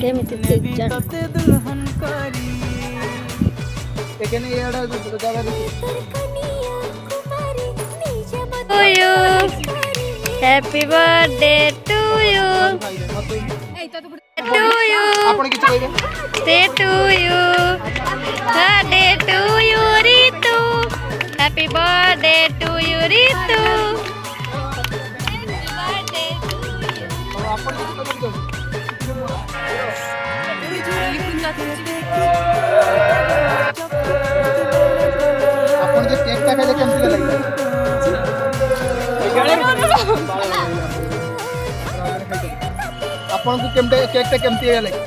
କେମିତି ଠିକ୍ ଜାଣ এখানে এড়া জায়গা দেখি to you happy birthday to you to you ଆପଣ କିଛି କହିବେ stay to you birthday to you Ritu happy birthday to you Ritu happy birthday to you ଆପଣ କିଛି କହିବେ ଆପଣ ଯେ କେକ୍ ଟା ଖାଇଲେ କେମିତି ଲାଗିଲା ଆପଣଙ୍କୁ କେମିତି କେକ୍ ଟା କେମିତି ଲାଗିଲା